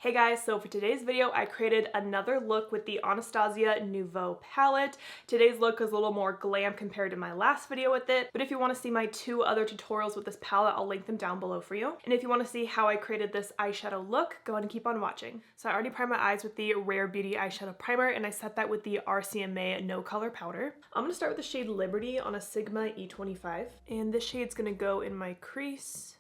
Hey guys, so for today's video, I created another look with the Anastasia Nouveau palette. Today's look is a little more glam compared to my last video with it, but if you want to see my two other tutorials with this palette, I'll link them down below for you. And if you want to see how I created this eyeshadow look, go ahead and keep on watching. So I already primed my eyes with the Rare Beauty eyeshadow primer, and I set that with the RCMA No Color powder. I'm going to start with the shade Liberty on a Sigma E25, and this shade's going to go in my crease.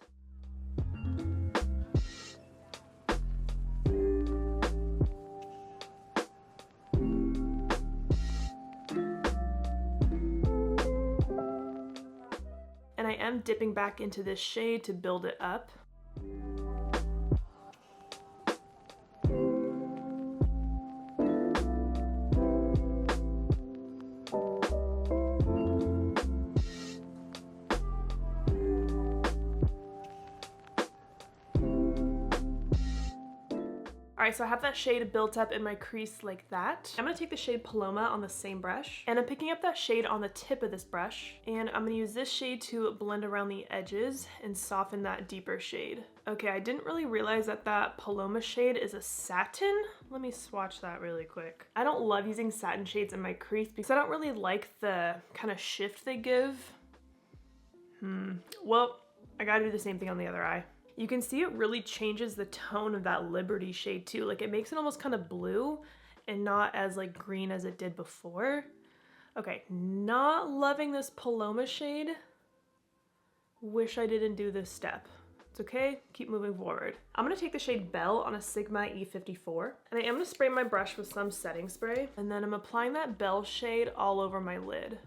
And I am dipping back into this shade to build it up. Alright, so I have that shade built up in my crease like that. I'm going to take the shade Paloma on the same brush, and I'm picking up that shade on the tip of this brush, and I'm going to use this shade to blend around the edges and soften that deeper shade. Okay, I didn't really realize that that Paloma shade is a satin. Let me swatch that really quick. I don't love using satin shades in my crease because I don't really like the kind of shift they give. Well, I gotta do the same thing on the other eye. You can see it really changes the tone of that Liberty shade too. Like it makes it almost kind of blue and not as like green as it did before. Okay, not loving this Paloma shade. Wish I didn't do this step. It's okay, keep moving forward. I'm gonna take the shade Belle on a Sigma E54, and I am gonna spray my brush with some setting spray, and then I'm applying that Belle shade all over my lid.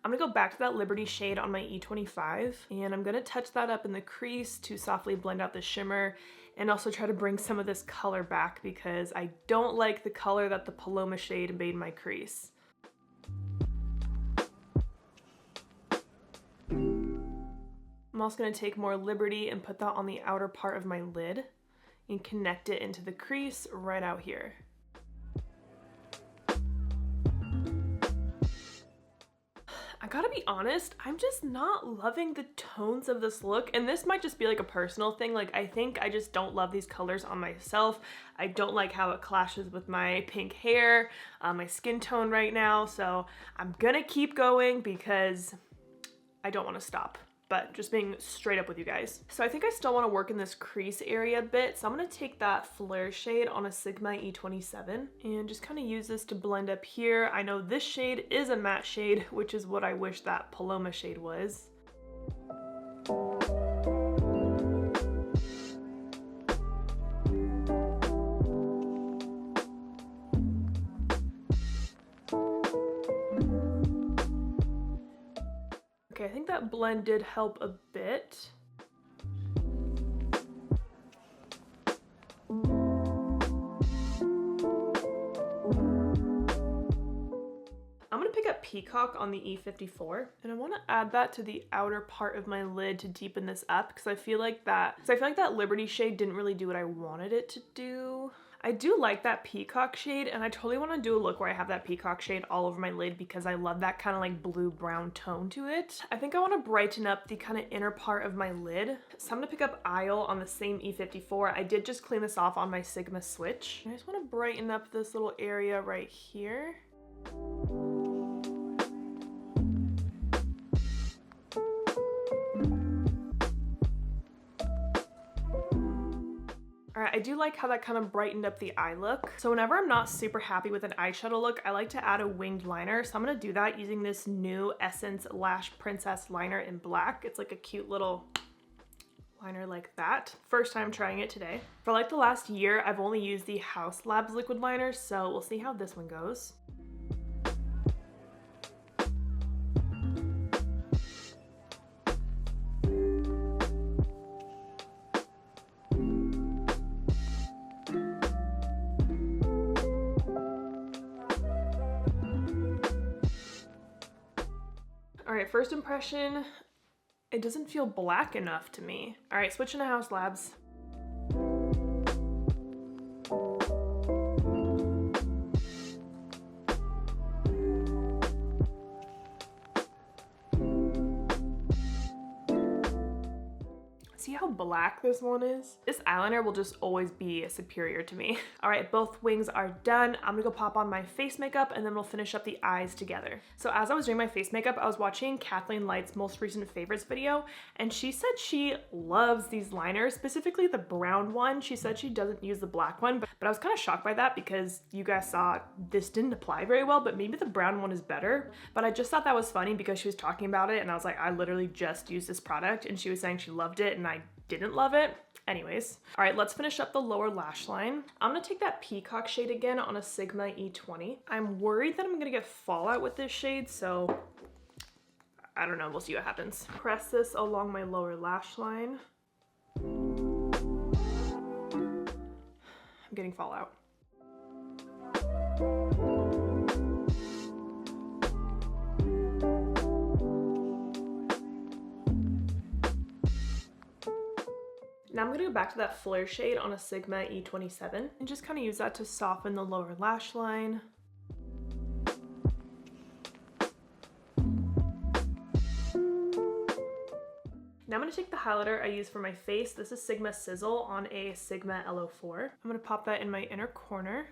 I'm gonna go back to that Liberty shade on my E25, and I'm gonna touch that up in the crease to softly blend out the shimmer and also try to bring some of this color back because I don't like the color that the Paloma shade made my crease. I'm also gonna take more Liberty and put that on the outer part of my lid and connect it into the crease right out here. I gotta be honest, I'm just not loving the tones of this look, and this might just be like a personal thing. Like I think I just don't love these colors on myself. I don't like how it clashes with my pink hair, my skin tone right now, so I'm gonna keep going because I don't want to stop. But just being straight up with you guys. So I think I still want to work in this crease area a bit. So I'm going to take that Flare shade on a Sigma E27 and just kind of use this to blend up here. I know this shade is a matte shade, which is what I wish that Paloma shade was. Okay, I think that blend did help a bit. I'm gonna pick up Peacock on the E54, and I want to add that to the outer part of my lid to deepen this up because I feel like that Liberty shade didn't really do what I wanted it to do. I do like that Peacock shade, and I totally want to do a look where I have that Peacock shade all over my lid because I love that kind of like blue-brown tone to it. I think I want to brighten up the kind of inner part of my lid. So I'm going to pick up Isle on the same E54. I did just clean this off on my Sigma switch. I just want to brighten up this little area right here. Alright, I do like how that kind of brightened up the eye look. So whenever I'm not super happy with an eyeshadow look, I like to add a winged liner. So I'm going to do that using this new Essence Lash Princess liner in black. It's like a cute little liner like that. First time trying it today. For like the last year, I've only used the Haus Labs liquid liner, so we'll see how this one goes. Alright, first impression, it doesn't feel black enough to me. Alright, switching to Haus Labs. how black this one is? This eyeliner will just always be superior to me. All right, both wings are done. I'm gonna go pop on my face makeup and then we'll finish up the eyes together. So as I was doing my face makeup, I was watching Kathleen Light's most recent favorites video, and she said she loves these liners, specifically the brown one. She said she doesn't use the black one, but I was kind of shocked by that because you guys saw this didn't apply very well, but maybe the brown one is better. But I just thought that was funny because she was talking about it and I was like, I literally just used this product, and she was saying she loved it and I didn't love it. Anyways, all right, let's finish up the lower lash line. I'm gonna take that Peacock shade again on a Sigma E20. I'm worried that I'm gonna get fallout with this shade, so I don't know, we'll see what happens. Press this along my lower lash line. I'm getting fallout. Now I'm gonna go back to that Flare shade on a Sigma E27 and just kind of use that to soften the lower lash line. Now I'm gonna take the highlighter I use for my face. This is Sigma Sizzle on a Sigma LO4. I'm gonna pop that in my inner corner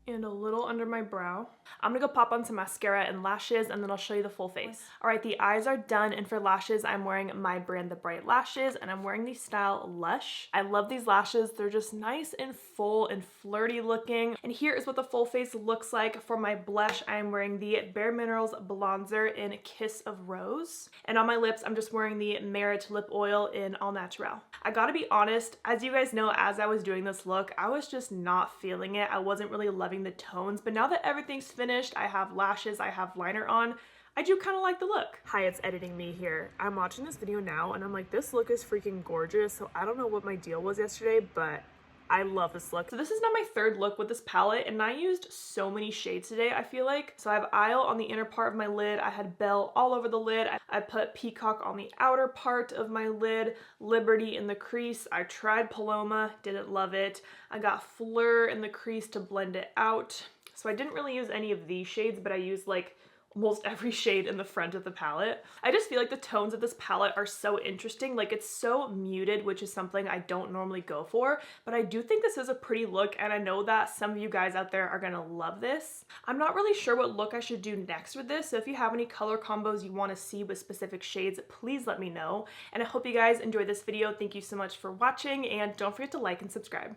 and a little under my brow. I'm gonna go pop on some mascara and lashes, and then I'll show you the full face. All right, the eyes are done, and for lashes, I'm wearing my brand The Bright Lashes, and I'm wearing the style Lush. I love these lashes. They're just nice and full and flirty looking. And here is what the full face looks like. For my blush, I'm wearing the bareMinerals bronzer in Kiss of Rose. And on my lips, I'm just wearing the Merit lip oil in All Naturel. I gotta be honest, as you guys know, as I was doing this look, I was just not feeling it. I wasn't really loving the tones, but now that everything's finished, I have lashes, I have liner on, I do kind of like the look. Hi, it's editing me here. I'm watching this video now and I'm like, this look is freaking gorgeous. So I don't know what my deal was yesterday, but I love this look. So this is now my third look with this palette, and I used so many shades today, I feel like. So I have Isle on the inner part of my lid. I had Belle all over the lid. I put Peacock on the outer part of my lid, Liberty in the crease. I tried Paloma, didn't love it. I got Fleur in the crease to blend it out. So I didn't really use any of these shades, but I used like almost every shade in the front of the palette. I just feel like the tones of this palette are so interesting. Like, it's so muted, which is something I don't normally go for, but I do think this is a pretty look, and I know that some of you guys out there are gonna love this. I'm not really sure what look I should do next with this, so if you have any color combos you want to see with specific shades, please let me know. And I hope you guys enjoyed this video. Thank you so much for watching, and don't forget to like and subscribe.